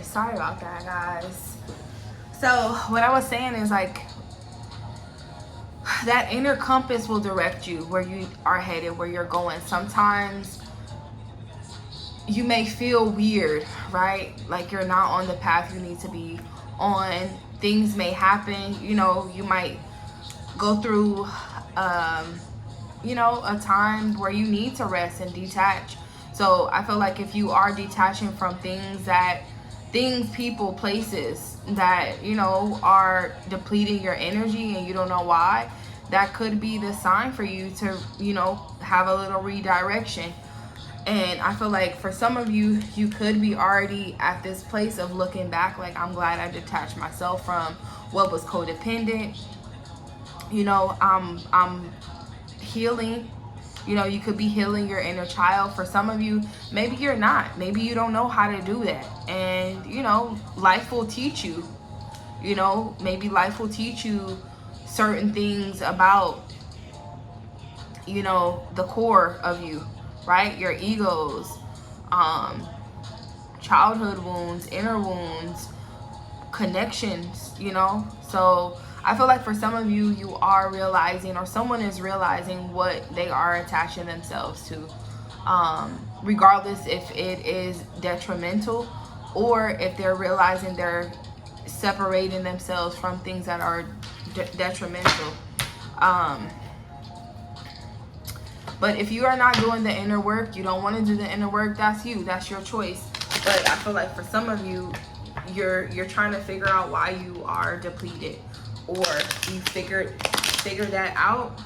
sorry about that, guys. So what I was saying is like that inner compass will direct you where you are headed, where you're going. Sometimes you may feel weird, right? Like you're not on the path you need to be on. Things may happen, you know, you might go through you know, a time where you need to rest and detach. So I feel like if you are detaching from things, people, places that, you know, are depleting your energy and you don't know why, that could be the sign for you to, you know, have a little redirection. And I feel like for some of you, you could be already at this place of looking back like, I'm glad I detached myself from what was codependent. You know, I'm healing. You know, you could be healing your inner child. For some of you, maybe you're not. Maybe you don't know how to do that. And, you know, life will teach you. You know, maybe life will teach you certain things about, you know, the core of you, right? Your egos, childhood wounds, inner wounds, connections, you know. So I feel like for some of you, you are realizing, or someone is realizing what they are attaching themselves to, regardless if it is detrimental or if they're realizing they're separating themselves from things that are detrimental. But if you are not doing the inner work, you don't want to do the inner work, that's you, that's your choice. But I feel like for some of you, you're trying to figure out why you are depleted, or you figured that out,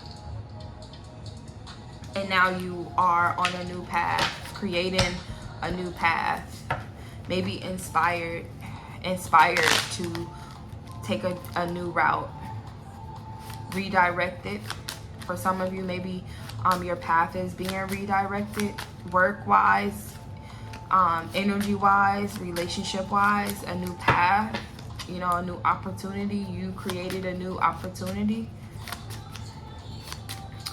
and now you are on a new path, creating a new path, maybe inspired to take a new route, redirected. For some of you, maybe your path is being redirected, work-wise, energy-wise, relationship-wise, a new path, you know, a new opportunity. You created a new opportunity.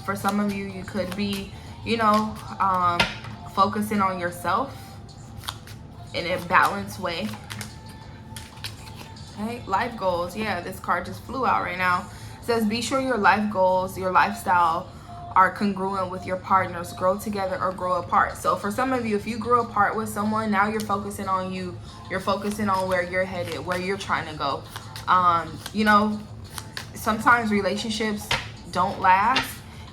For some of you, you could be, you know, focusing on yourself in a balanced way. Okay, life goals. Yeah, this card just flew out right now. It says, be sure your life goals, your lifestyle are congruent with your partners. Grow together or grow apart. So for some of you, if you grew apart with someone, now you're focusing on you. You're focusing on where you're headed, where you're trying to go. You know, sometimes relationships don't last.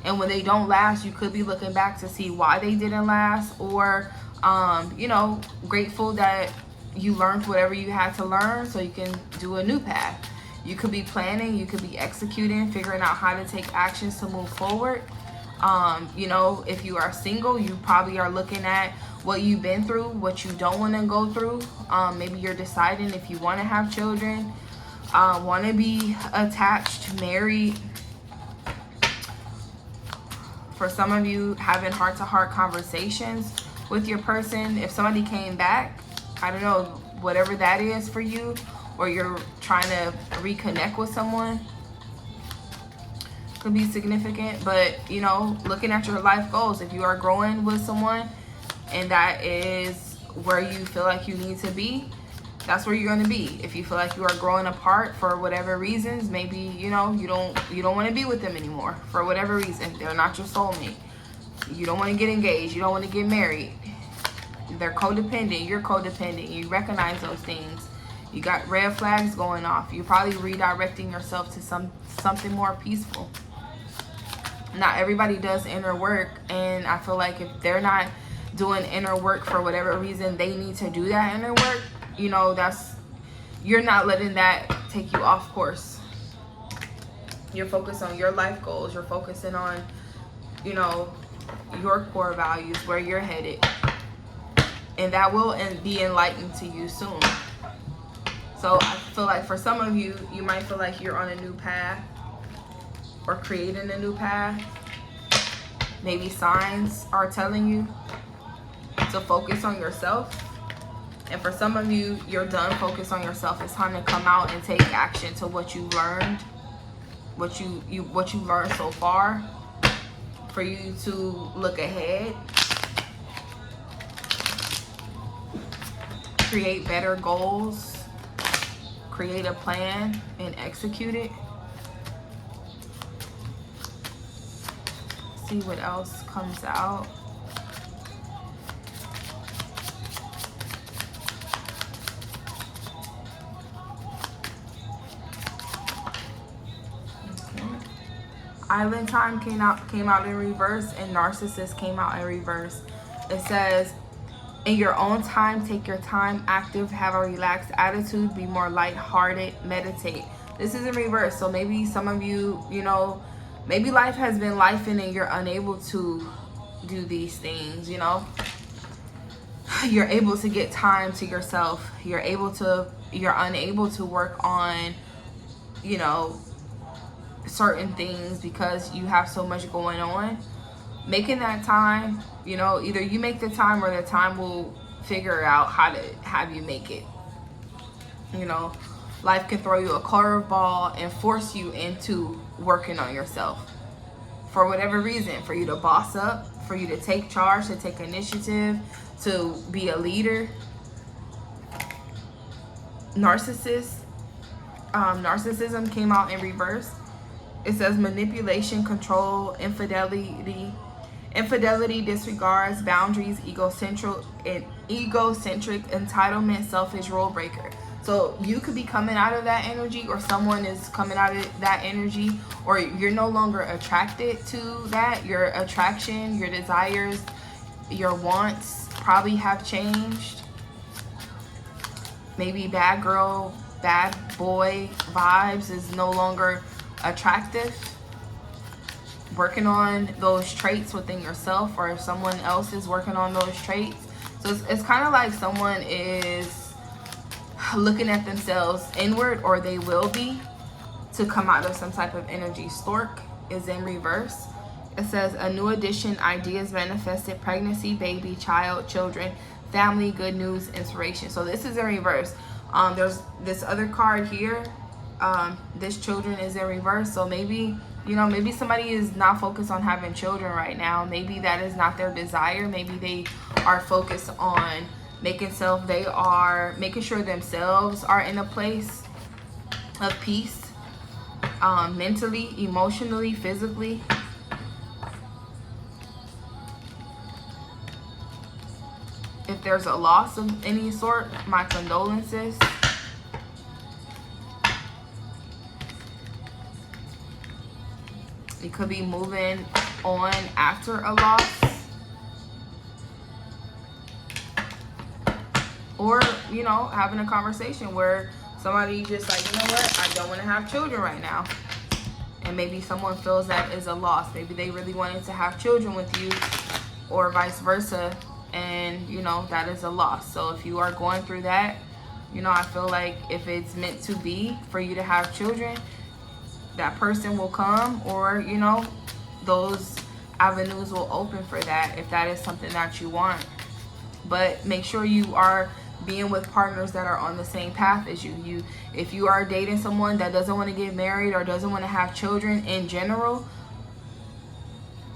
And when they don't last, you could be looking back to see why they didn't last. Or, you know, grateful that you learned whatever you had to learn so you can do a new path. You could be planning, you could be executing, figuring out how to take actions to move forward. You know, if you are single, you probably are looking at what you've been through, what you don't want to go through. Maybe you're deciding if you want to have children, want to be attached, married. For some of you, having heart-to-heart conversations with your person. If somebody came back, I don't know, whatever that is for you, or you're trying to reconnect with someone, could be significant. But, you know, looking at your life goals, if you are growing with someone and that is where you feel like you need to be, that's where you're going to be. If you feel like you are growing apart for whatever reasons, maybe, you know, you don't want to be with them anymore for whatever reason. They're not your soulmate. You don't want to get engaged. You don't want to get married. They're codependent. You're codependent. You recognize those things. You got red flags going off. You're probably redirecting yourself to something more peaceful. Not everybody does inner work, and I feel like if they're not doing inner work for whatever reason they need to do that inner work, you know, you're not letting that take you off course. You're focused on your life goals. You're focusing on, you know, your core values, where you're headed, and that will be enlightened to you soon. So I feel like for some of you, you might feel like you're on a new path or creating a new path. Maybe signs are telling you to focus on yourself. And for some of you, you're done focus on yourself. It's time to come out and take action to what you learned, what you learned so far, for you to look ahead. create better goals, create a plan, and execute it. See what else comes out. Island time came out in reverse, and narcissist came out in reverse. It says, in your own time, take your time, active, have a relaxed attitude, be more lighthearted, meditate. This is in reverse. So maybe some of you, you know, maybe life has been lifing and you're unable to do these things, you know. You're able to get time to yourself. You're unable to work on, you know, certain things because you have so much going on. Making that time, you know, either you make the time or the time will figure out how to have you make it. You know, life can throw you a curveball and force you into working on yourself for whatever reason, for you to boss up, for you to take charge, to take initiative, to be a leader. Narcissism came out in reverse. It says manipulation, control, infidelity, disregards, boundaries, egocentric, entitlement, selfish, rule breaker. So you could be coming out of that energy, or someone is coming out of that energy, or you're no longer attracted to that. Your attraction, your desires, your wants probably have changed. Maybe bad girl, bad boy vibes is no longer attractive. Working on those traits within yourself, or if someone else is working on those traits. So it's kind of like someone is looking at themselves inward, or they will be, to come out of some type of energy. Stork is in reverse. It says a new addition, ideas manifested, pregnancy, baby, child, children, family, good news, inspiration. So this is in reverse. There's this other card here. This children is in reverse. So maybe, you know, maybe somebody is not focused on having children right now. Maybe that is not their desire. Maybe they are focused on making sure themselves are in a place of peace, mentally, emotionally, physically. If there's a loss of any sort, my condolences. You could be moving on after a loss. Or, you know, having a conversation where somebody just like, you know what, I don't want to have children right now. And maybe someone feels that is a loss. Maybe they really wanted to have children with you, or vice versa. And, you know, that is a loss. So if you are going through that, you know, I feel like if it's meant to be for you to have children, that person will come, or, you know, those avenues will open for that if that is something that you want. But make sure you are being with partners that are on the same path as you. If you are dating someone that doesn't want to get married or doesn't want to have children in general,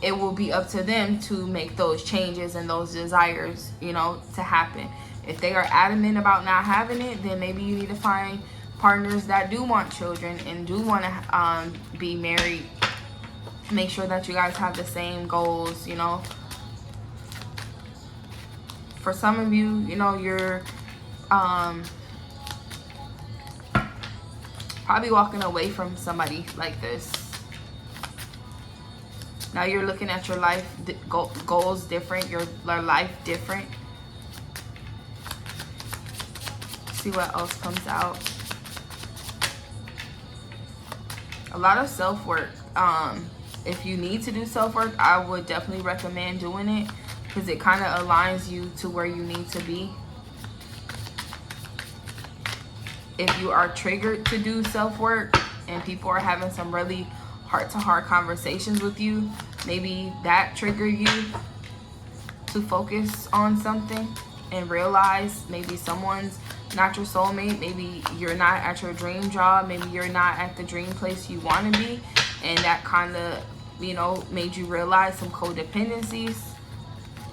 it will be up to them to make those changes and those desires, you know, to happen. If they are adamant about not having it, then maybe you need to find partners that do want children and do want to be married. Make sure that you guys have the same goals, you know. For some of you, you know, you're probably walking away from somebody like this. Now you're looking at your life goals different, your life different. See what else comes out. A lot of self-work. If you need to do self-work, I would definitely recommend doing it, because it kind of aligns you to where you need to be. If you are triggered to do self-work and people are having some really heart-to-heart conversations with you, maybe that triggered you to focus on something and realize maybe someone's not your soulmate. Maybe you're not at your dream job. Maybe you're not at the dream place you want to be. And that kind of, you know, made you realize some codependencies,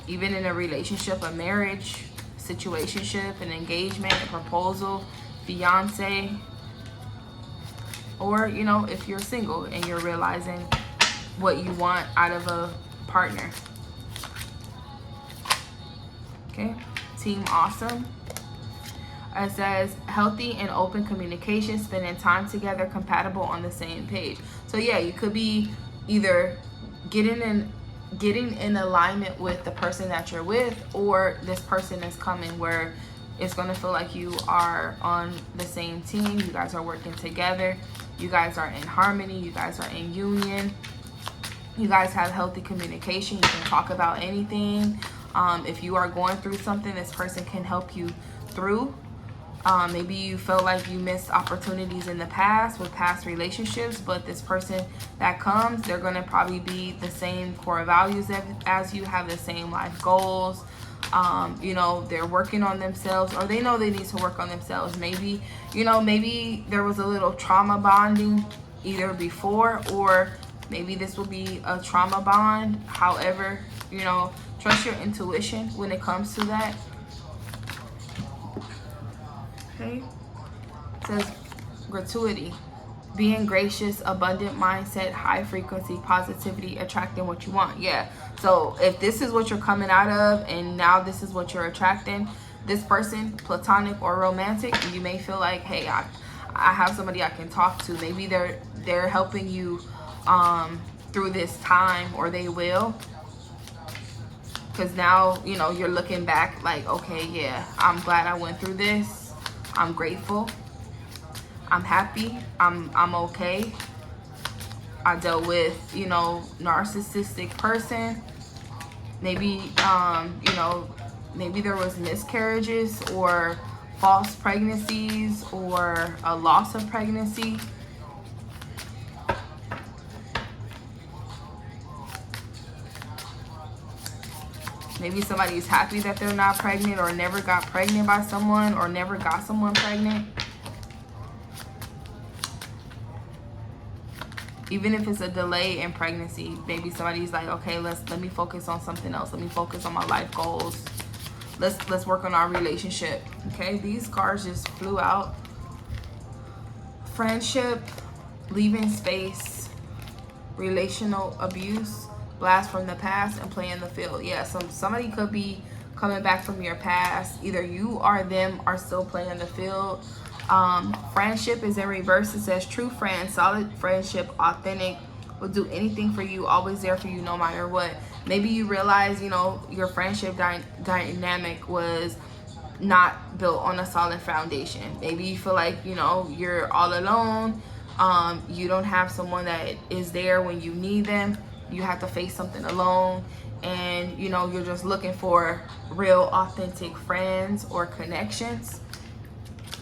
even in a relationship, a marriage, situationship, an engagement, a proposal, fiance, or, you know, if you're single and you're realizing what you want out of a partner. Okay, Team Awesome. It says healthy and open communication, spending time together, compatible, on the same page. So yeah, you could be either getting in alignment with the person that you're with, or this person is coming where it's going to feel like you are on the same team. You guys are working together. You guys are in harmony. You guys are in union. You guys have healthy communication. You can talk about anything. If you are going through something, this person can help you through. Maybe you feel like you missed opportunities in the past with past relationships, but this person that comes, they're going to probably be the same core values as you, have the same life goals. You know, they're working on themselves, or they know they need to work on themselves. Maybe, you know, maybe there was a little trauma bonding either before, or maybe this will be a trauma bond. However, you know, trust your intuition when it comes to that. Okay, it says gratuity, being gracious, abundant mindset, high frequency, positivity, attracting what you want. Yeah, so if this is what you're coming out of and now this is what you're attracting, this person, platonic or romantic, you may feel like, hey, I have somebody I can talk to. Maybe they're helping you through this time, or they will. Because now, you know, you're looking back like, okay, yeah, I'm glad I went through this. I'm grateful. I'm happy. I'm okay. I dealt with, you know, narcissistic person. Maybe, you know, maybe there was miscarriages or false pregnancies or a loss of pregnancy. Maybe somebody's happy that they're not pregnant, or never got pregnant by someone, or never got someone pregnant. Even if it's a delay in pregnancy, maybe somebody's like, okay, let me focus on something else. Let me focus on my life goals. Let's work on our relationship. Okay, these cards just flew out. Friendship, leaving space, relational abuse, blast from the past, and playing the field. Yeah, somebody could be coming back from your past. Either you or them are still playing the field. Friendship is in reverse. It says true friend, solid friendship, authentic, will do anything for you, always there for you no matter what. Maybe you realize, you know, your friendship dynamic was not built on a solid foundation. Maybe you feel like, you know, you're all alone. You don't have someone that is there when you need them. You have to face something alone, and, you know, you're just looking for real authentic friends or connections.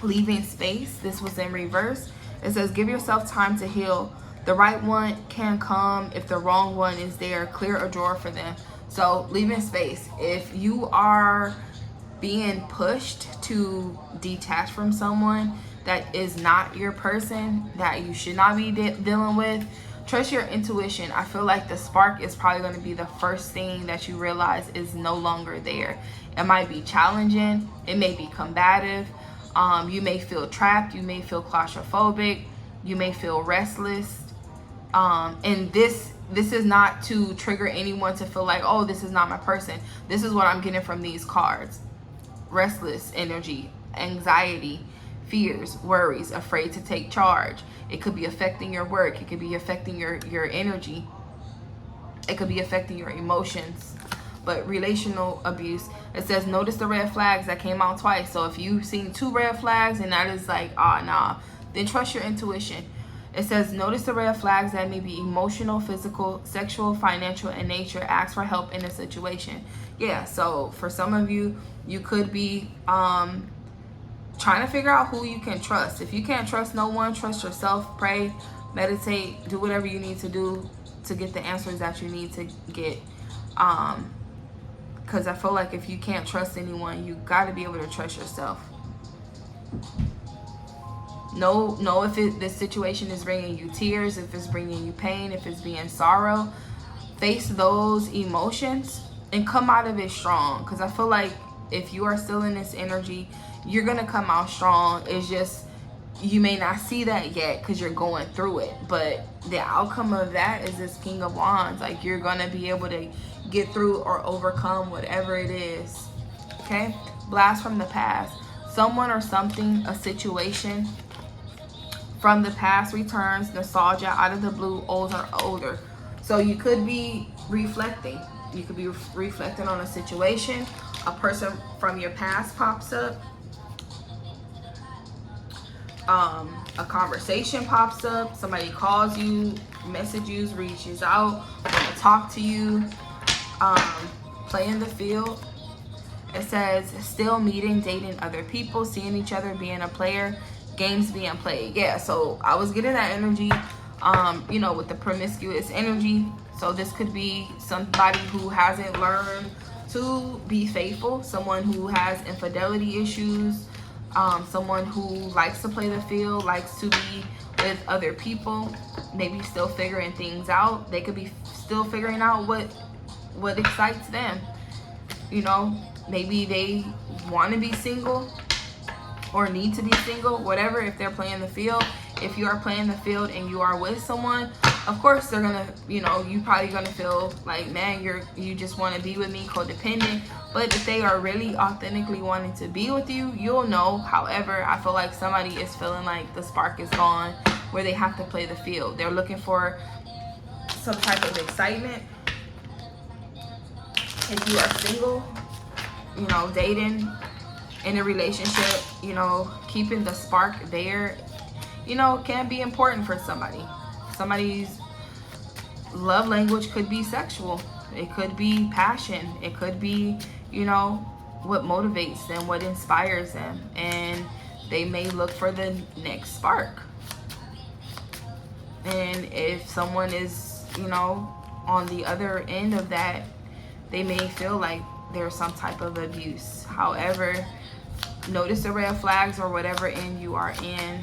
Leaving space, this was in reverse. It says give yourself time to heal. The right one can come. If the wrong one is there, clear a drawer for them. So leaving space. If you are being pushed to detach from someone that is not your person, that you should not be dealing with, trust your intuition. I feel like the spark is probably going to be the first thing that you realize is no longer there. It might be challenging. It may be combative. You may feel trapped. You may feel claustrophobic. You may feel restless. And this is not to trigger anyone to feel like, oh, this is not my person. This is what I'm getting from these cards. Restless energy, anxiety, fears, worries, afraid to take charge. It could be affecting your work. It could be affecting your energy. It could be affecting your emotions. But relational abuse, it says notice the red flags. That came out twice. So if you've seen 2 red flags and that is like, nah, then trust your intuition. It says notice the red flags that may be emotional, physical, sexual, financial in nature. Ask for help in a situation. Yeah, so for some of you, you could be trying to figure out who you can trust. If you can't trust no one, trust yourself. Pray, meditate, do whatever you need to do to get the answers that you need to get. Because I feel like if you can't trust anyone, you got to be able to trust yourself. Know if this situation is bringing you tears, if it's bringing you pain, if it's being sorrow. Face those emotions and come out of it strong. Because I feel like if you are still in this energy, you're gonna come out strong. It's just you may not see that yet because you're going through it, but the outcome of that is this King of Wands. Like, you're gonna be able to get through or overcome whatever it is. Okay, blast from the past. Someone or something, a situation from the past returns. Nostalgia out of the blue. Olds are older. So you could be reflecting. You could be reflecting on a situation. A person from your past pops up. A conversation pops up. Somebody calls you, messages, reaches out, want to talk to you. Playing the field. It says still meeting, dating other people, seeing each other, being a player, games being played. Yeah, so I was getting that energy, you know, with the promiscuous energy. So this could be somebody who hasn't learned to be faithful, someone who has infidelity issues, someone who likes to play the field, likes to be with other people, maybe still figuring things out. They could be still figuring out what excites them. You know, maybe they want to be single or need to be single, whatever. If they're playing the field, if you are playing the field and you are with someone, of course they're gonna, you know, you probably gonna feel like, man, you just want to be with me, codependent. But if they are really authentically wanting to be with you, you'll know. However, I feel like somebody is feeling like the spark is gone, where they have to play the field. They're looking for some type of excitement. If you are single, you know, dating, in a relationship, you know, keeping the spark there, you know, can be important for somebody. Somebody's love language could be sexual. It could be passion. It could be, you know, what motivates them, what inspires them. And they may look for the next spark. And if someone is, you know, on the other end of that, they may feel like there's some type of abuse. However, notice the red flags, or whatever end you are in.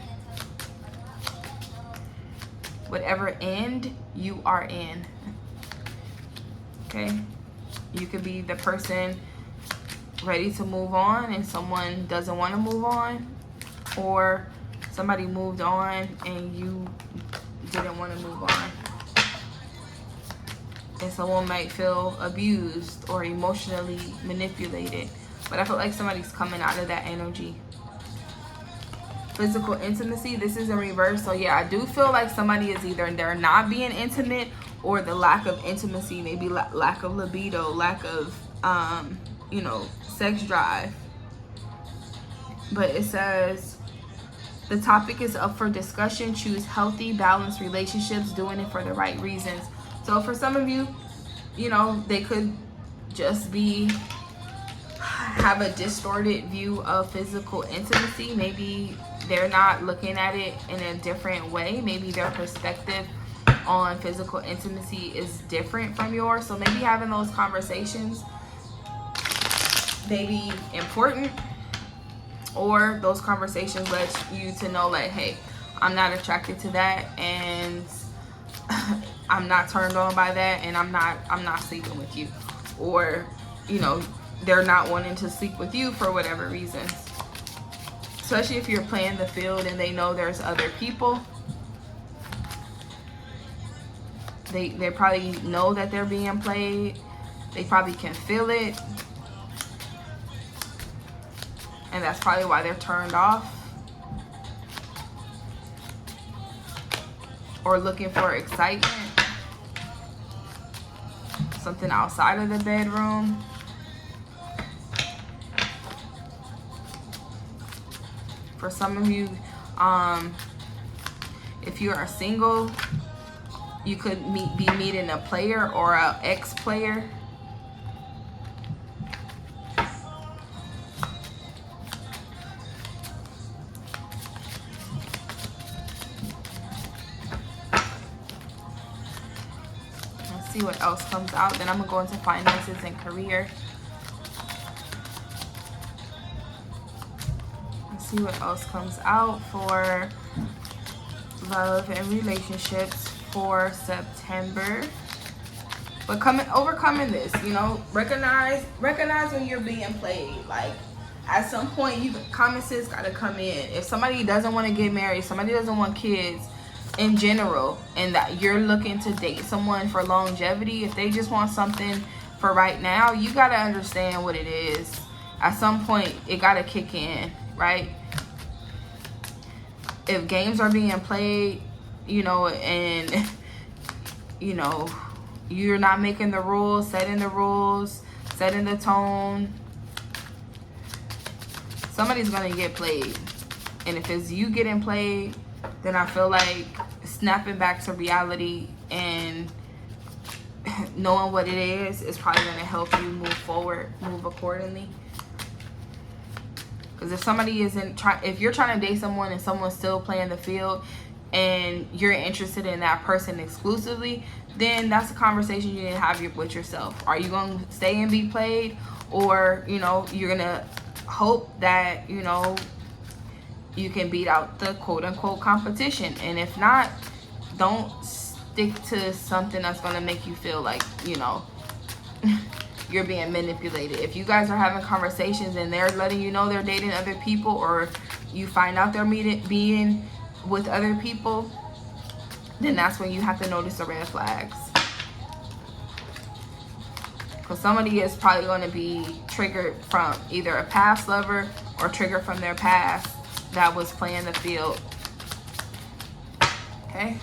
Whatever end you are in. Okay? You could be the person ready to move on and someone doesn't want to move on. Or somebody moved on and you didn't want to move on. And someone might feel abused or emotionally manipulated. But I feel like somebody's coming out of that energy. Physical intimacy, this is in reverse. So yeah, I do feel like somebody is either they're not being intimate, or the lack of intimacy, maybe lack of libido, lack of, you know, sex drive. But it says the topic is up for discussion. Choose healthy, balanced relationships, doing it for the right reasons. So for some of you, you know, they could just have a distorted view of physical intimacy. Maybe they're not looking at it in a different way. Maybe their perspective on physical intimacy is different from yours. So maybe having those conversations may be important, or those conversations let you to know, like, hey, I'm not attracted to that, and I'm not turned on by that, and I'm not sleeping with you. Or, you know, they're not wanting to sleep with you for whatever reasons. Especially if you're playing the field and they know there's other people. They probably know that they're being played. They probably can feel it. And that's probably why they're turned off. Or looking for excitement. Something outside of the bedroom. For some of you, if you are single, you could be meeting a player or an ex-player. Let's see what else comes out. Then I'm going to go into finances and career. See what else comes out for love and relationships for September. But overcoming this, you know, recognize when you're being played. Like, at some point, common sense got to come in. If somebody doesn't want to get married, somebody doesn't want kids in general, and that you're looking to date someone for longevity, if they just want something for right now, you got to understand what it is. At some point, it got to kick in, right? If games are being played, you know, and, you know, you're not making the rules, setting the tone, somebody's going to get played. And if it's you getting played, then I feel like snapping back to reality and knowing what it is probably going to help you move forward, move accordingly. Because if somebody if you're trying to date someone and someone's still playing the field and you're interested in that person exclusively, then that's a conversation you need to have with yourself. Are you going to stay and be played? Or, you know, you're going to hope that, you know, you can beat out the quote-unquote competition. And if not, don't stick to something that's going to make you feel like, you know, you're being manipulated. If you guys are having conversations and they're letting you know they're dating other people, or you find out they're being with other people, then that's when you have to notice the red flags. Because somebody is probably going to be triggered from either a past lover or triggered from their past that was playing the field. Okay?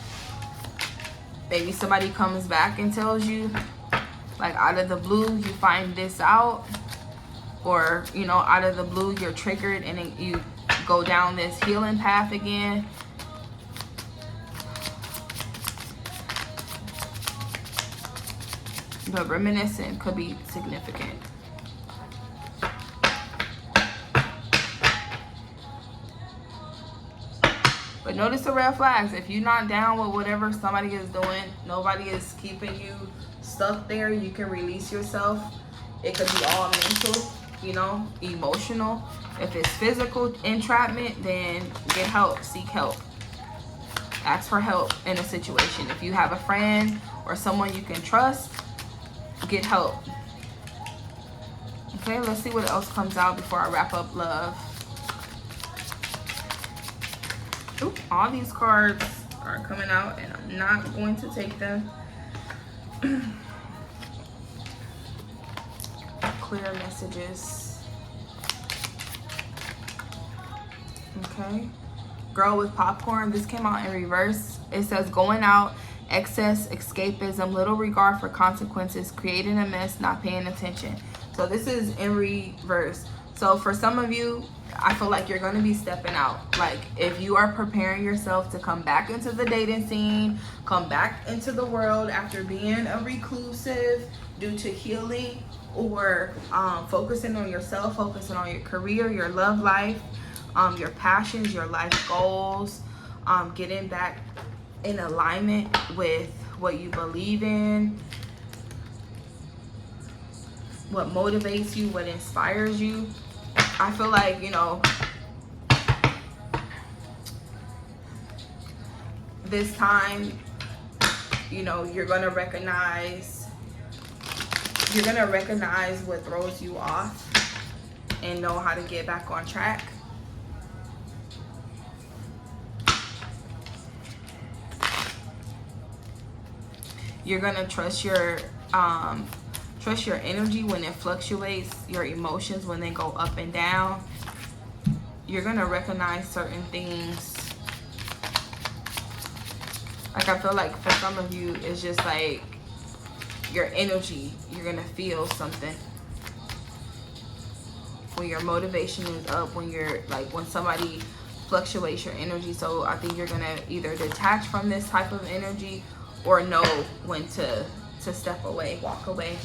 Maybe somebody comes back and tells you, like, out of the blue, you find this out. Or, you know, out of the blue, you're triggered and then you go down this healing path again. But reminiscing could be significant. But notice the red flags. If you're not down with whatever somebody is doing, nobody is keeping you stuck there. You can release yourself. It could be all mental, you know, emotional. If it's physical entrapment, then get help. Seek help. Ask for help in a situation. If you have a friend or someone you can trust, get help. Okay, let's see what else comes out before I wrap up love. Oop, all these cards are coming out and I'm not going to take them. Clear messages. Okay. Girl with popcorn. This came out in reverse. It says going out, excess, escapism, little regard for consequences, creating a mess, not paying attention. So this is in reverse. So for some of you, I feel like you're going to be stepping out. Like, if you are preparing yourself to come back into the dating scene, come back into the world after being a reclusive due to healing, or focusing on yourself, focusing on your career, your love life, your passions, your life goals, getting back in alignment with what you believe in, what motivates you, what inspires you. I feel like, you know, this time, you know, you're gonna recognize what throws you off and know how to get back on track. You're gonna trust your energy when it fluctuates, your emotions when they go up and down. You're gonna recognize certain things. Like, I feel like for some of you, it's just like your energy. You're gonna feel something when your motivation is up, when you're like, when somebody fluctuates your energy. So I think you're gonna either detach from this type of energy or know when to step away, walk away.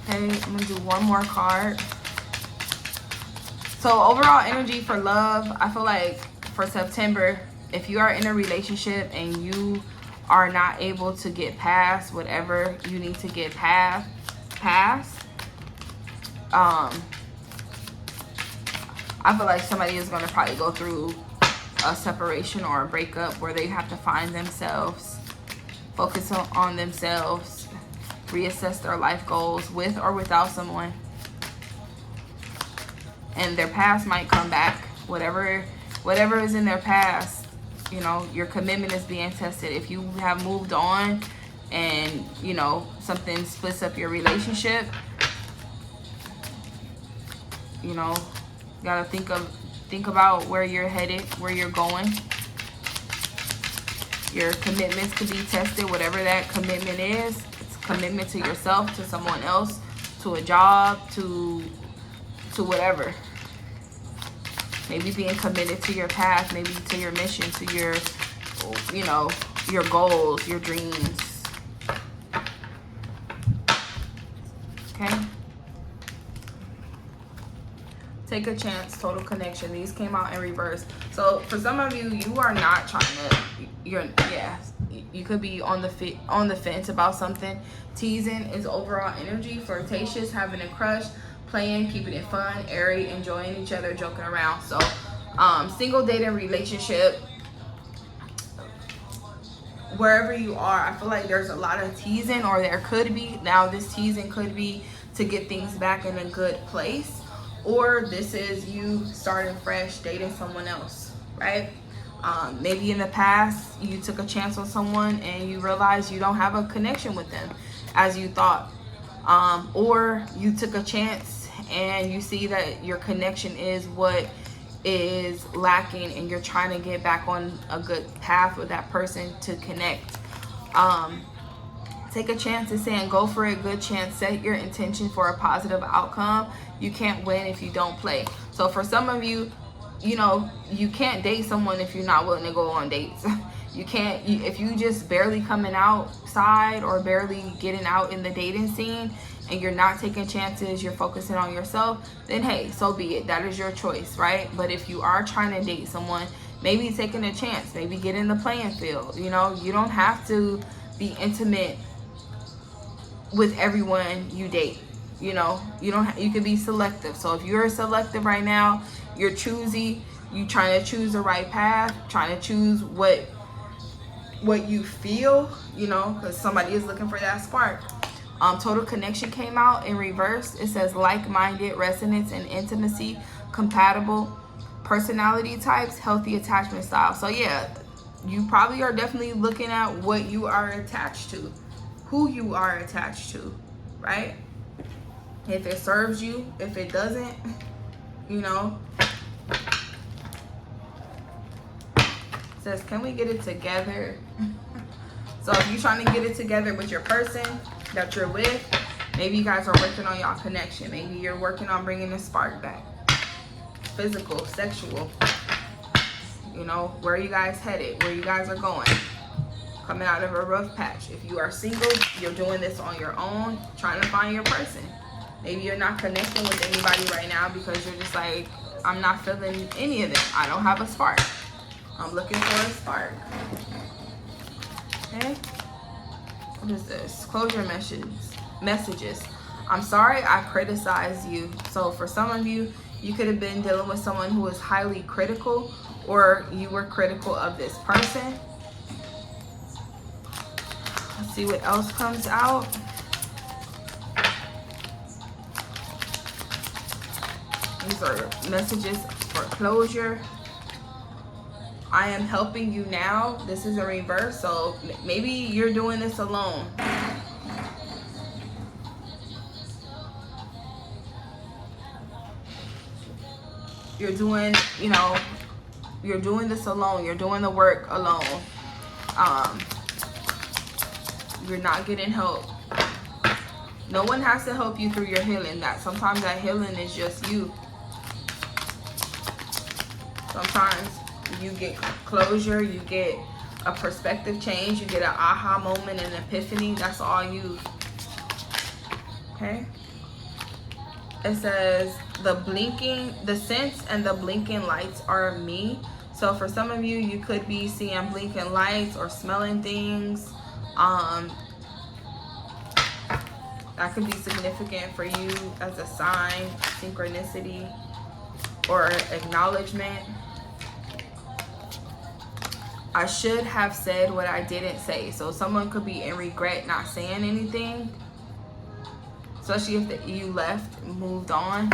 Okay, I'm gonna do one more card. So overall energy for love, I feel like for September, if you are in a relationship and you are not able to get past whatever you need to get past, I feel like somebody is gonna probably go through a separation or a breakup where they have to find themselves, focus on themselves, reassess their life goals with or without someone. And their past might come back. Whatever is in their past, you know, your commitment is being tested. If you have moved on and, you know, something splits up your relationship, you know, you gotta think about where you're headed, where you're going. Your commitments could be tested, whatever that commitment is. It's a commitment to yourself, to someone else, to a job, to whatever. Maybe being committed to your path, maybe to your mission, to your, you know, your goals, your dreams. Okay? Take a chance, total connection. These came out in reverse. So for some of you, you are not trying to, you could be on the fence about something. Teasing is overall energy, flirtatious, having a crush, playing, keeping it fun, airy, enjoying each other, joking around. So single, dating, relationship, wherever you are, I feel like there's a lot of teasing, or there could be. Now this teasing could be to get things back in a good place, or this is you starting fresh, dating someone else, right? Maybe in the past you took a chance on someone and you realize you don't have a connection with them as you thought, or you took a chance and you see that your connection is what is lacking and you're trying to get back on a good path with that person to connect. Take a chance is saying go for a good chance. Set your intention for a positive outcome. You can't win if you don't play. So for some of you, you know, you can't date someone if you're not willing to go on dates. You can't, if you just barely coming outside or barely getting out in the dating scene and you're not taking chances, you're focusing on yourself, then hey, so be it. That is your choice, right? But if you are trying to date someone, maybe taking a chance, maybe get in the playing field. You know, you don't have to be intimate with everyone you date. You know, you can be selective. So if you're selective right now, you're choosy, you trying to choose the right path, trying to choose what you feel, you know, because somebody is looking for that spark. Total connection came out in reverse. It says like-minded, resonance and intimacy, compatible personality types, healthy attachment style. So yeah, you probably are definitely looking at what you are attached to, who you are attached to, right? If it serves you, if it doesn't, you know. It says, can we get it together? So if you're trying to get it together with your person that you're with, maybe you guys are working on y'all connection. Maybe you're working on bringing the spark back. Physical, sexual. You know, where are you guys headed? Where you guys are going? Coming out of a rough patch. If you are single, you're doing this on your own, trying to find your person. Maybe you're not connecting with anybody right now because you're just like, I'm not feeling any of them. I don't have a spark. I'm looking for a spark. Okay? What is this? Closure messages. I'm sorry I criticized you. So for some of you, you could have been dealing with someone who was highly critical, or you were critical of this person. Let's see what else comes out. These are messages for closure. I am helping you now. This is a reverse, so maybe you're doing this alone. You're doing, you know, you're doing this alone. You're doing the work alone. You're not getting help. No one has to help you through your healing. That sometimes that healing is just you. Sometimes you get closure, you get a perspective change, you get an aha moment, an epiphany. That's all you. Okay? It says the sense and the blinking lights are me. So for some of you, you could be seeing blinking lights or smelling things. That could be significant for you as a sign, synchronicity, or acknowledgement. I should have said what I didn't say. So someone could be in regret not saying anything. especially if you left, moved on.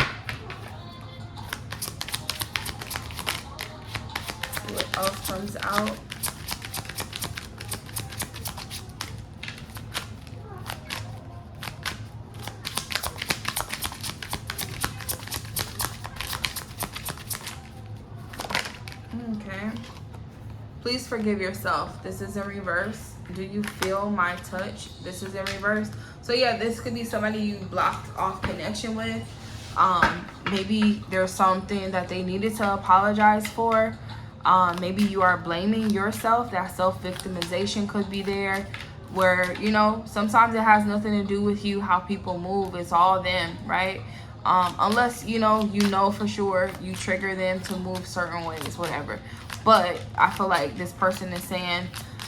See what else comes out. Okay. Please forgive yourself. This is in reverse. Do you feel my touch? This is in reverse. So yeah, this could be somebody you blocked off connection with. Maybe there's something that they needed to apologize for. Maybe you are blaming yourself. That self-victimization could be there, where, you know, sometimes it has nothing to do with you, how people move. It's all them, right? Unless, you know for sure you trigger them to move certain ways, whatever. But I feel like this person is saying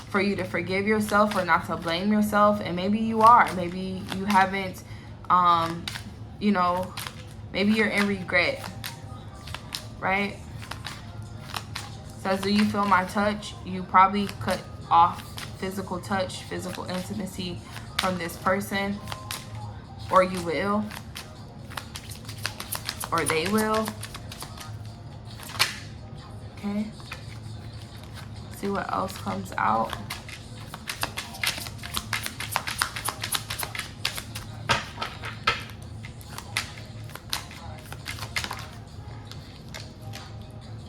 for you to forgive yourself or not to blame yourself. And maybe you are. Maybe you haven't, you know, maybe you're in regret, right? Says, do you feel my touch? You probably cut off physical touch, physical intimacy from this person. Or you will. Or they will. Okay. See what else comes out.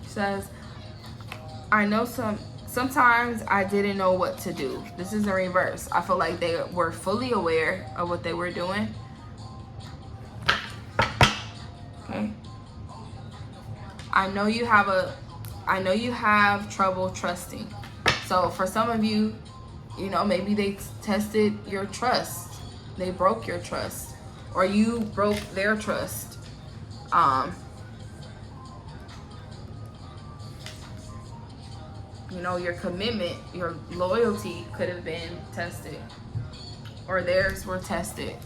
Says, I know sometimes I didn't know what to do. This is in reverse. I feel like they were fully aware of what they were doing. Okay. I know you have trouble trusting. So for some of you, you know, maybe they tested your trust. They broke your trust, or you broke their trust. You know, your commitment, your loyalty could have been tested, or theirs were tested.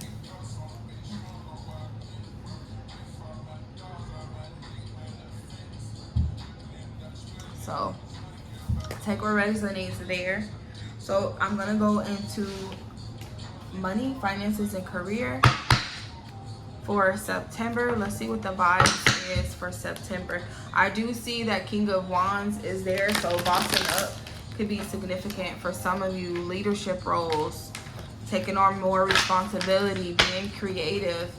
So take what resonates there. So I'm gonna go into money, finances, and career for September. Let's see what the vibes is for September. I do see that King of Wands is there, so bossing up could be significant for some of you. Leadership roles, taking on more responsibility, being creative,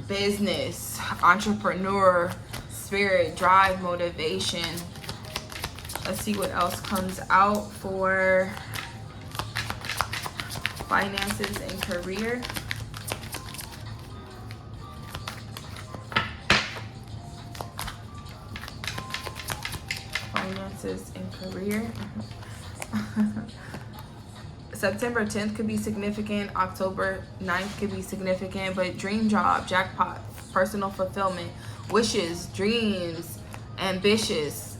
business, entrepreneur spirit, drive, motivation. Let's see what else comes out for finances and career. Finances and career. September 10th could be significant. October 9th could be significant. But dream job, jackpot, personal fulfillment, wishes, dreams, ambitious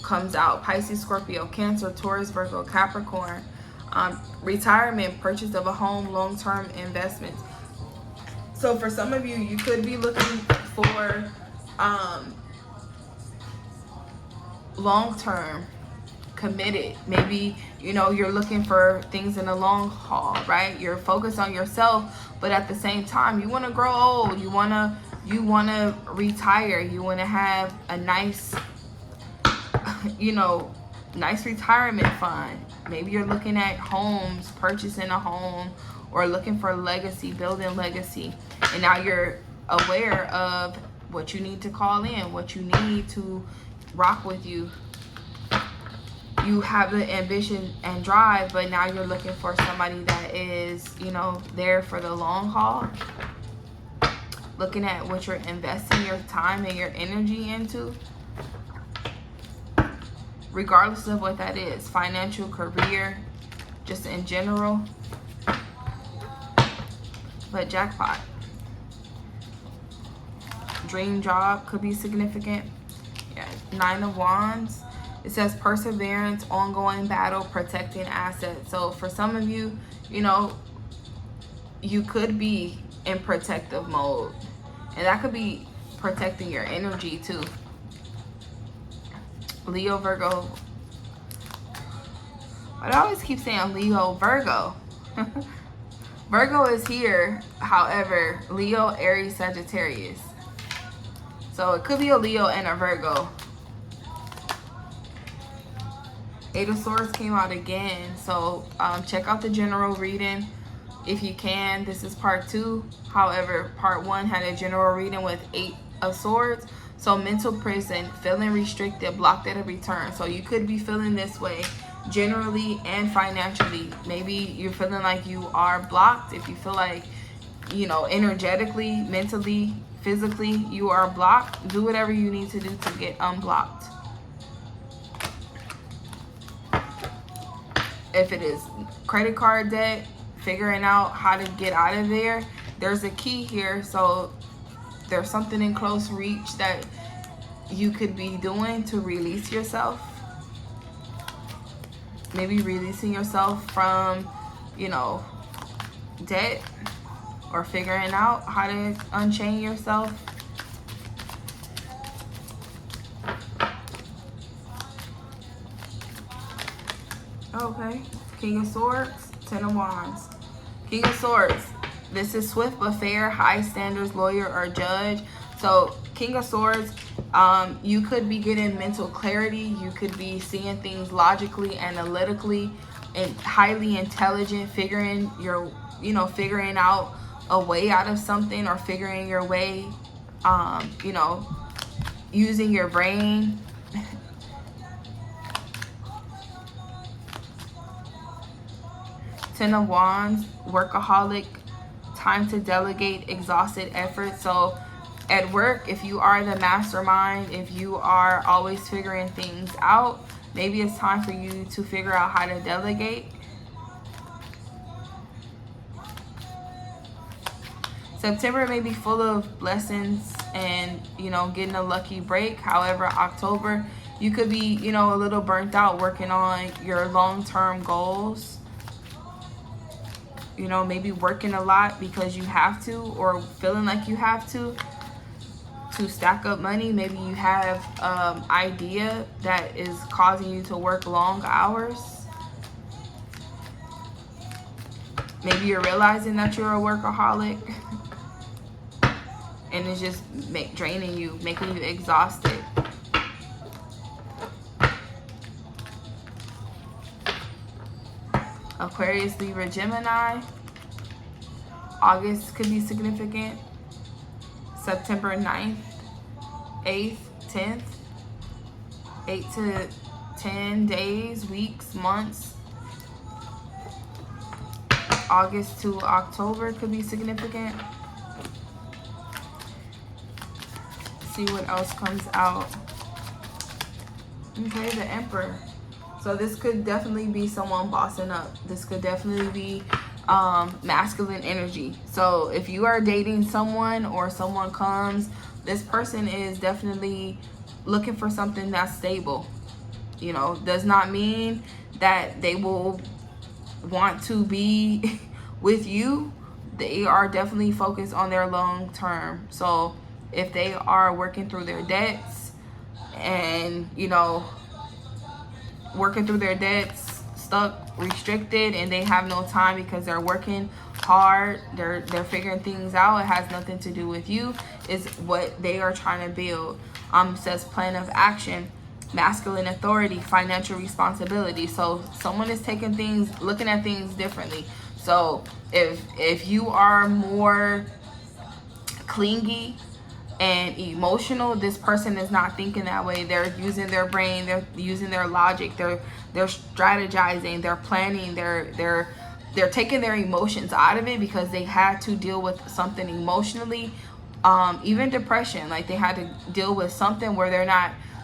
comes out. Pisces, Scorpio, Cancer, Taurus, Virgo, Capricorn. Retirement, purchase of a home, long-term investments. So for some of you, you could be looking for long-term, committed. Maybe, you know, you're looking for things in the long haul, right? You're focused on yourself, but at the same time, you want to grow old. You want to retire. You want to have a nice, you know, nice retirement fund. Maybe you're looking at homes, purchasing a home, or looking for legacy, building legacy. And now you're aware of what you need to call in, what you need to rock with you. You have the ambition and drive, but now you're looking for somebody that is, you know, there for the long haul. Looking at what you're investing your time and your energy into. Regardless of what that is, financial, career, just in general. But jackpot. Dream job could be significant. Yeah, 9 of Wands. It says perseverance, ongoing battle, protecting assets. So for some of you, you know, you could be in protective mode. And that could be protecting your energy too. Leo, Virgo. But I always keep saying Leo, Virgo. Virgo is here. However, Leo, Aries, Sagittarius. So it could be a Leo and a Virgo. Eight of Swords came out again. So check out the general reading if you can. This is part 2. However, part 1 had a general reading with 8 of Swords. So mental prison, feeling restricted, blocked at every turn. So you could be feeling this way generally and financially. Maybe you're feeling like you are blocked. If you feel like, you know, energetically, mentally, physically, you are blocked, do whatever you need to do to get unblocked. If it is credit card debt, figuring out how to get out of there, there's a key here. So there's something in close reach that you could be doing to release yourself. Maybe releasing yourself from, you know, debt, or figuring out how to unchain yourself. Okay, King of Swords, Ten of Wands. King of Swords, this is swift but fair, high standards, lawyer or judge. So King of Swords, you could be getting mental clarity. You could be seeing things logically, analytically, and highly intelligent, figuring out a way out of something, or figuring your way, you know, using your brain. Ten of Wands, workaholic, time to delegate, exhausted effort. So at work, if you are the mastermind, if you are always figuring things out, maybe it's time for you to figure out how to delegate. September may be full of blessings and, you know, getting a lucky break. However, October, you could be, you know, a little burnt out working on your long-term goals. You know, maybe working a lot because you have to, or feeling like you have to stack up money. Maybe you have idea that is causing you to work long hours. Maybe you're realizing that you're a workaholic and it's just draining you, making you exhausted. Aquarius, Libra, Gemini. August could be significant. September 9th, 8th, 10th. 8 to 10 days, weeks, months. August to October could be significant. See what else comes out. Okay, the Emperor. So this could definitely be someone bossing up. This could definitely be masculine energy. So if you are dating someone, or someone comes, this person is definitely looking for something that's stable. You know, does not mean that they will want to be with you. They are definitely focused on their long term. So if they are working through their debts and, you know, working through their debts, stuck, restricted, and they have no time because they're working hard, they're figuring things out, it has nothing to do with you, is what they are trying to build. Says plan of action, masculine authority, financial responsibility. So someone is taking things, looking at things differently. So if you are more clingy and emotional, this person is not thinking that way. They're using their brain, they're using their logic, they're strategizing, they're planning, they're taking their emotions out of it because they had to deal with something emotionally. Even depression, like they had to deal with something where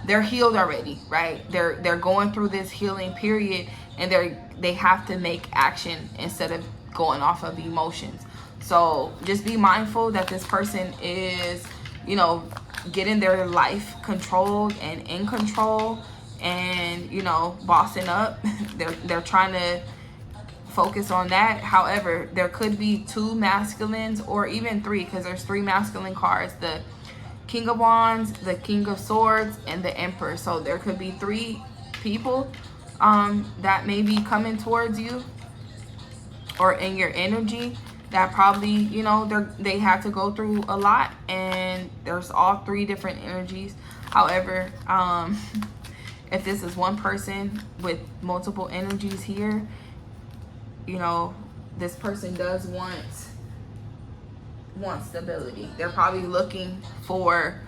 they're healed already, right? They're going through this healing period, and they have to make action instead of going off of emotions. So just be mindful that this person is, you know, getting their life controlled and in control, and, you know, bossing up. They're trying to focus on that. However, there could be 2 masculines, or even 3, because there's 3 masculine cards: the King of Wands, the King of Swords, and the Emperor. So there could be 3 people that may be coming towards you or in your energy that probably, you know, they had to go through a lot, and there's all three different energies. However, if this is one person with multiple energies here, you know, this person does want stability. They're probably looking for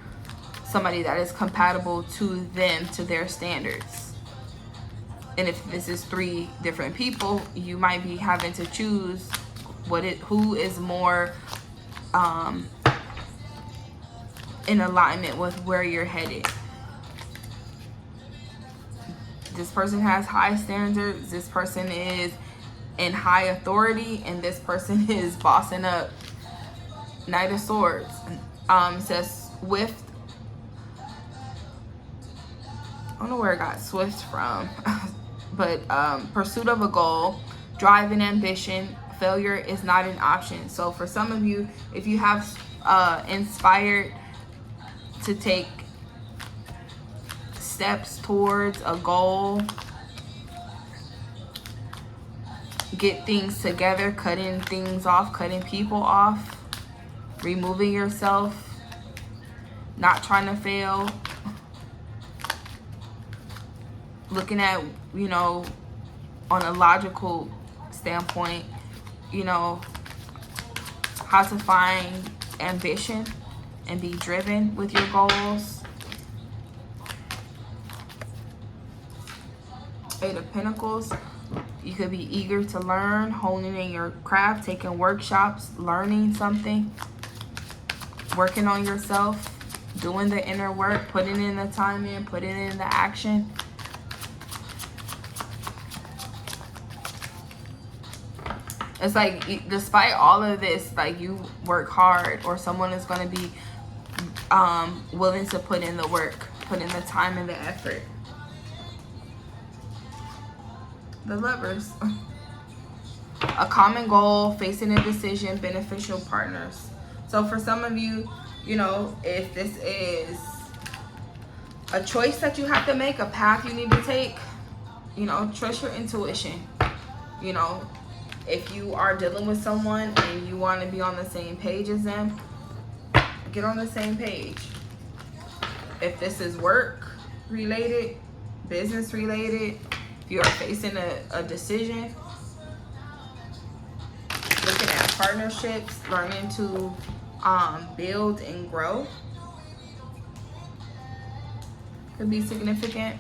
somebody that is compatible to them, to their standards. And if this is three different people, you might be having to choose who is more in alignment with where you're headed. This person has high standards. This person is in high authority, and this person is bossing up. Knight of Swords. Says swift. I don't know where I got swift from, but pursuit of a goal, drive and ambition. Failure is not an option. So for some of you, if you have inspired to take steps towards a goal, get things together, cutting things off, cutting people off, removing yourself, not trying to fail, looking at, you know, on a logical standpoint, you know, how to find ambition and be driven with your goals. Eight of Pentacles. You could be eager to learn, honing in your craft, taking workshops, learning something, working on yourself, doing the inner work, putting in the time in, putting in the action. It's like, despite all of this, like, you work hard, or someone is going to be willing to put in the work, put in the time and the effort. The Lovers. A common goal, facing a decision, beneficial partners. So for some of you, you know, if this is a choice that you have to make, a path you need to take, you know, trust your intuition. You know, if you are dealing with someone and you want to be on the same page as them, get on the same page. If this is work related, business related, if you are facing a decision, looking at partnerships, learning to build and grow, could be significant.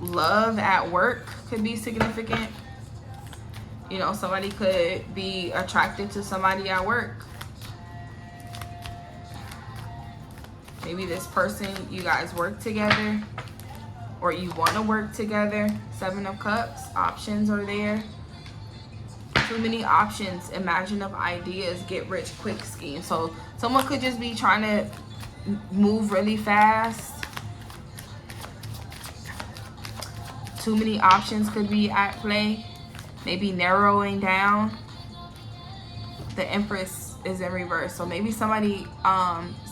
Love at work could be significant. You know, somebody could be attracted to somebody at work. Maybe this person, you guys work together, or you want to work together. Seven of Cups. Options are there. Too many options. Imagine of ideas. Get rich quick scheme. So someone could just be trying to move really fast. Too many options could be at play. Maybe narrowing down. The Empress is in reverse. So maybe somebody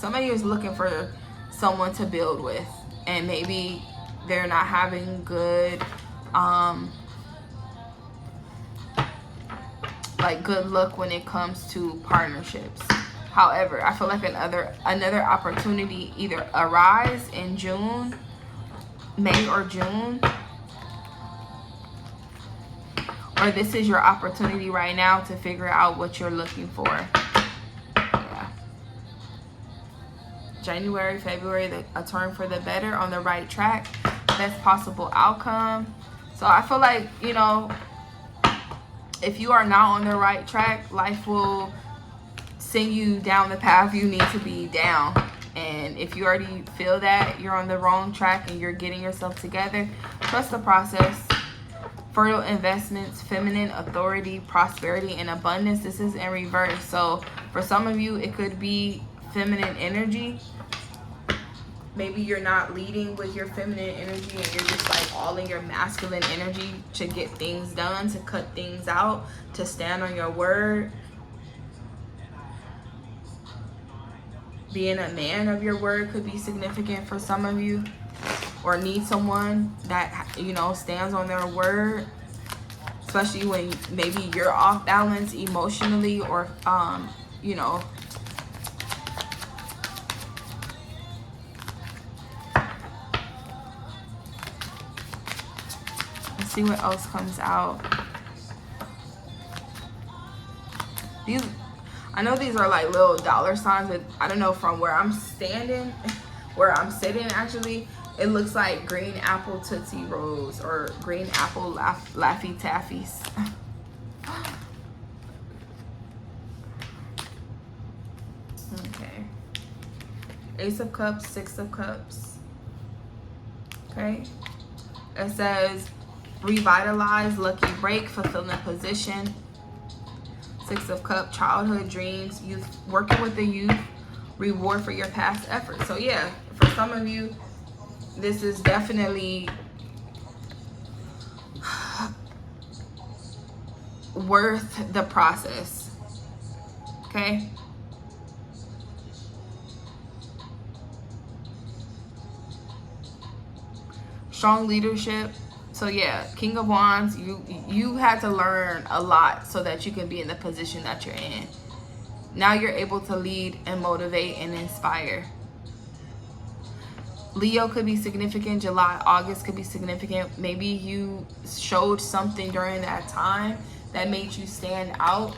is looking for someone to build with, and maybe they're not having good good luck when it comes to partnerships. However, I feel like another opportunity either arise in June, May or June, or this is your opportunity right now to figure out what you're looking for. Yeah. January, February, a turn for the better, on the right track, best possible outcome. So I feel like, you know, if you are not on the right track, life will send you down the path you need to be down. And if you already feel that you're on the wrong track and you're getting yourself together, trust the process. Fertile investments, feminine authority, prosperity, and abundance. This is in reverse. So for some of you, it could be feminine energy. Maybe you're not leading with your feminine energy, and you're just like all in your masculine energy to get things done, to cut things out, to stand on your word. Being a man of your word could be significant for some of you, or need someone that, you know, stands on their word. especially when maybe you're off balance emotionally, or you know, let's see what else comes out. These, I know these are like little dollar signs, but I don't know, from where I'm standing, where I'm sitting actually, it looks like green apple Tootsie Rolls or green apple Laffy Taffies. Okay. Ace of Cups, Six of Cups. Okay. It says revitalize, lucky break, fulfilling position. Six of Cups, childhood dreams, youth, working with the youth, reward for your past efforts. So yeah, for some of you, this is definitely worth the process. Okay. Strong leadership. So yeah, King of Wands, you had to learn a lot so that you can be in the position that you're in. Now you're able to lead and motivate and inspire. Leo could be significant. July, August could be significant. Maybe you showed something during that time that made you stand out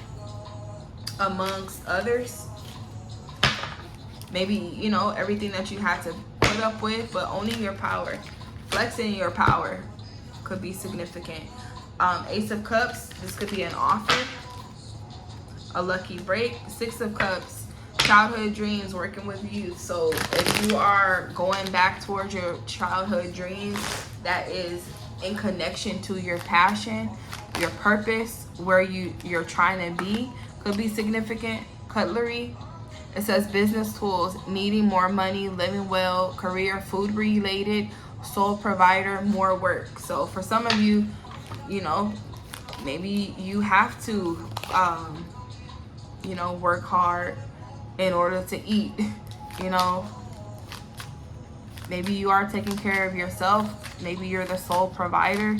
amongst others. Maybe, you know, everything that you had to put up with, but owning your power, flexing your power could be significant. Ace of Cups, this could be an offer, a lucky break. Six of Cups, childhood dreams, working with youth. So if you are going back towards your childhood dreams, that is in connection to your passion, your purpose, where you're trying to be, could be significant. Cutlery, it says business tools, needing more money, living well, career, food related, sole provider, more work. So for some of you, you know, maybe you have to you know, work hard in order to eat. You know, maybe you are taking care of yourself. Maybe you're the sole provider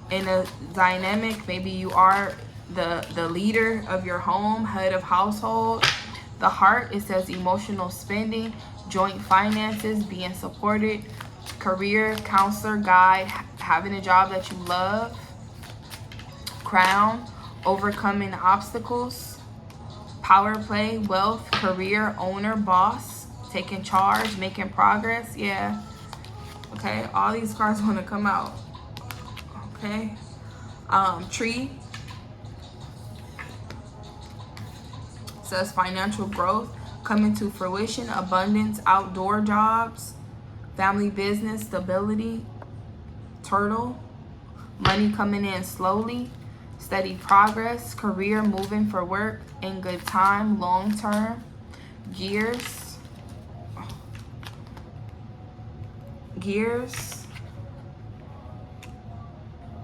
in a dynamic. Maybe you are the leader of your home, head of household. The Heart, it says emotional spending, joint finances, being supported, career, counselor, guide, having a job that you love. Crown, overcoming obstacles. Power play, wealth, career, owner, boss, taking charge, making progress. Yeah. Okay, all these cards want to come out. Okay. Tree, says financial growth, coming to fruition, abundance, outdoor jobs, family business, stability. Turtle, money coming in slowly, steady progress, career, moving for work, in good time, long term. Gears,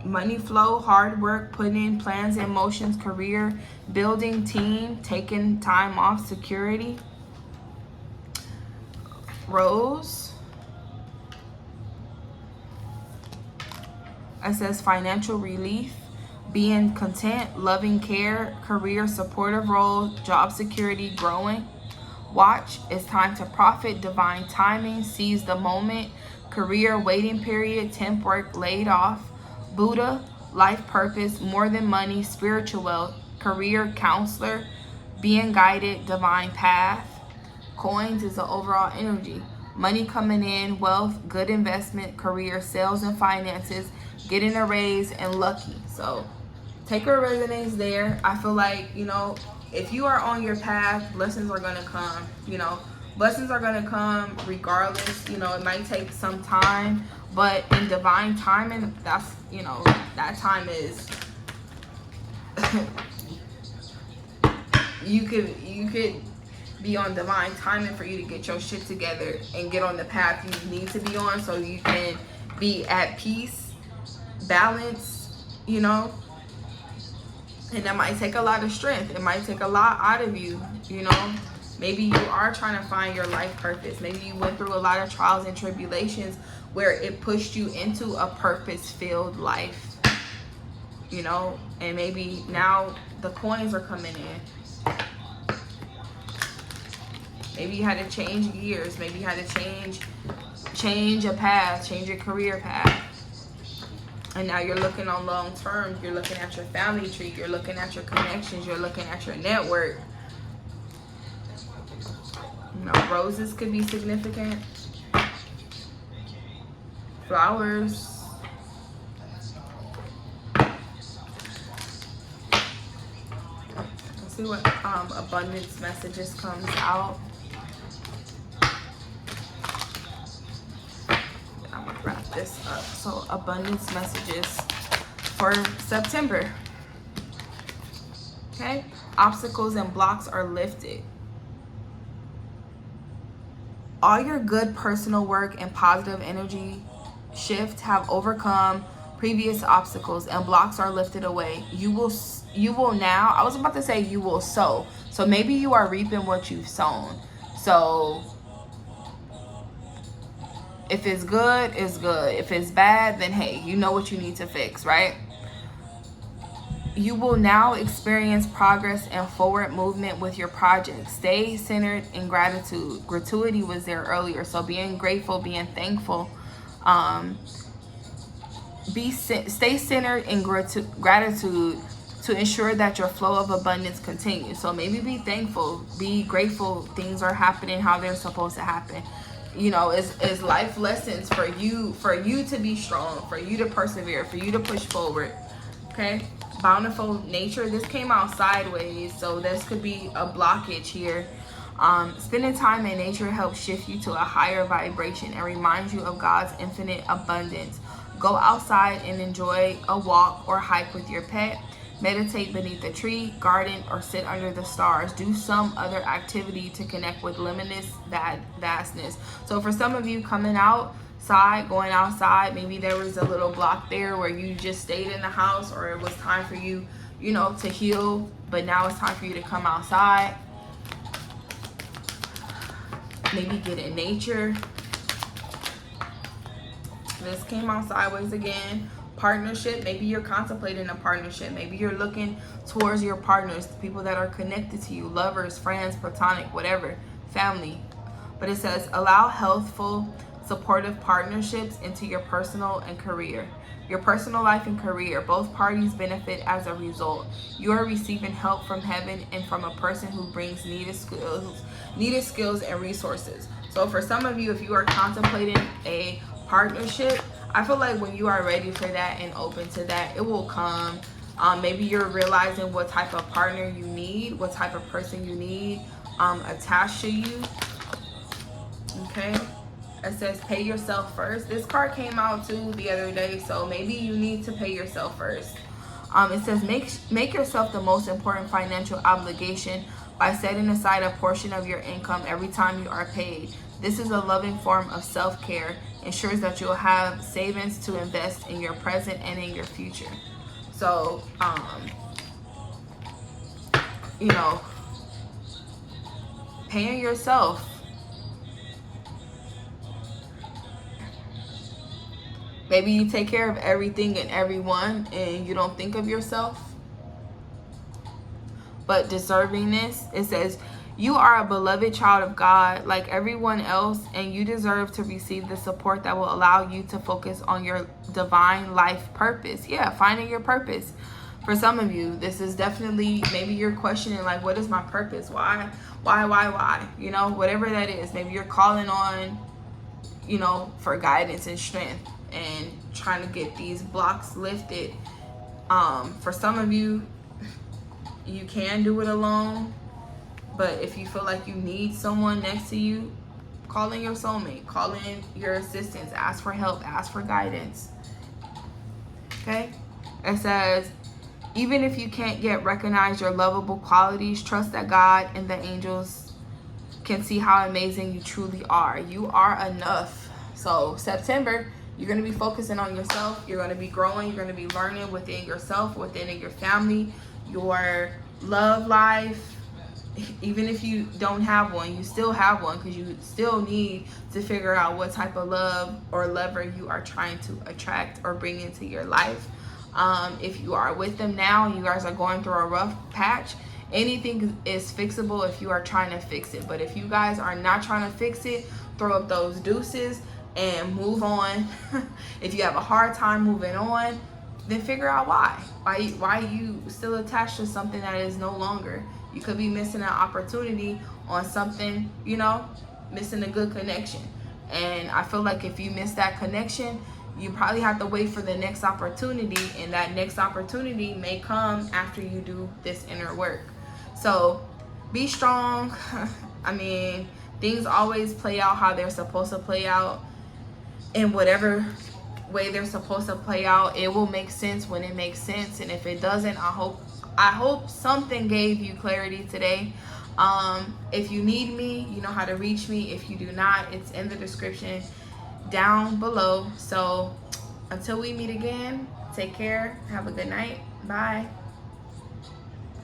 money flow, hard work, putting in plans and motions, career, building team, taking time off, security. Rose, it says financial relief, being content, loving care, career, supportive role, job security, growing. Watch, it's time to profit, divine timing, seize the moment, career, waiting period, temp work, laid off. Buddha, life purpose, more than money, spiritual wealth, career, counselor, being guided, divine path. Coins is the overall energy. Money coming in, wealth, good investment, career, sales and finances, getting a raise, and lucky. So take what resonates there. I feel like, you know, if you are on your path, blessings are going to come. You know, blessings are going to come regardless. You know, it might take some time, but in divine timing, that's, you know, that time is you could be on divine timing for you to get your shit together and get on the path you need to be on, so you can be at peace, balance, you know. And that might take a lot of strength. It might take a lot out of you, you know. Maybe you are trying to find your life purpose. Maybe you went through a lot of trials and tribulations where it pushed you into a purpose-filled life. you know, and maybe now the coins are coming in. Maybe you had to change gears. Maybe you had to change a path, change your career path. And now you're looking on long term. You're looking at your family tree. You're looking at your connections. You're looking at your network. You know, roses could be significant. Flowers. Let's see what abundance messages comes out. I'm gonna wrap this up. So abundance messages for September. Okay, obstacles and blocks are lifted. All your good personal work and positive energy shift have overcome previous obstacles and blocks are lifted away. You will now, I was about to say you will sow. So maybe you are reaping what you've sown. So if it's good, it's good. If it's bad, then hey, you know what you need to fix, right? You will now experience progress and forward movement with your project. Stay centered in gratitude. Gratuity was there earlier. So being grateful, being thankful. Stay centered in gratitude to ensure that your flow of abundance continues. So maybe be thankful, be grateful things are happening how they're supposed to happen. You know, it's life lessons for you to be strong, for you to persevere, for you to push forward. Okay? Bountiful nature. This came out sideways, so this could be a blockage here. Spending time in nature helps shift you to a higher vibration and reminds you of God's infinite abundance. Go outside and enjoy a walk or hike with your pet. Meditate beneath a tree, garden, or sit under the stars. Do some other activity to connect with limitless vastness. So for some of you coming outside, going outside, maybe there was a little block there where you just stayed in the house, or it was time for you, you know, to heal, but now it's time for you to come outside. Maybe get in nature. This came out sideways again. Partnership. Maybe you're contemplating a partnership. Maybe you're looking towards your partners, the people that are connected to you, lovers, friends, platonic, whatever, family. But it says, allow healthful, supportive partnerships into your personal and career. Your personal life and career, both parties benefit as a result. You are receiving help from heaven and from a person who brings needed skills and resources. So for some of you, if you are contemplating a partnership, I feel like when you are ready for that and open to that, it will come. Maybe you're realizing what type of partner you need, what type of person you need attached to you. Okay. It says pay yourself first. This card came out too the other day, so maybe you need to pay yourself first. It says make yourself the most important financial obligation by setting aside a portion of your income every time you are paid. This is a loving form of self-care. Ensures that you'll have savings to invest in your present and in your future. So, you know, paying yourself. Maybe you take care of everything and everyone and you don't think of yourself. But deservingness, it says, you are a beloved child of God like everyone else, and you deserve to receive the support that will allow you to focus on your divine life purpose. Yeah, finding your purpose. For some of you, this is definitely, maybe you're questioning, like, what is my purpose? Why? You know, whatever that is. Maybe you're calling on, you know, for guidance and strength and trying to get these blocks lifted. For some of you, you can do it alone. But if you feel like you need someone next to you, call in your soulmate, call in your assistance, ask for help, ask for guidance. Okay? It says, even if you can't yet recognize your lovable qualities, trust that God and the angels can see how amazing you truly are. You are enough. So September, you're going to be focusing on yourself. You're going to be growing. You're going to be learning within yourself, within your family, your love life. Even if you don't have one, you still have one, because you still need to figure out what type of love or lover you are trying to attract or bring into your life. If you are with them now and you guys are going through a rough patch, anything is fixable if you are trying to fix it. But if you guys are not trying to fix it, throw up those deuces and move on. If you have a hard time moving on, then figure out why you still attached to something that is no longer. You could be missing an opportunity on something, you know, missing a good connection. And I feel like if you miss that connection, you probably have to wait for the next opportunity, and that next opportunity may come after you do this inner work. So be strong. I mean, things always play out how they're supposed to play out, in whatever way they're supposed to play out. It will make sense when it makes sense, and if it doesn't, I hope something gave you clarity today. If you need me, you know how to reach me. If you do not, it's in the description down below. So until we meet again, take care, have a good night, bye.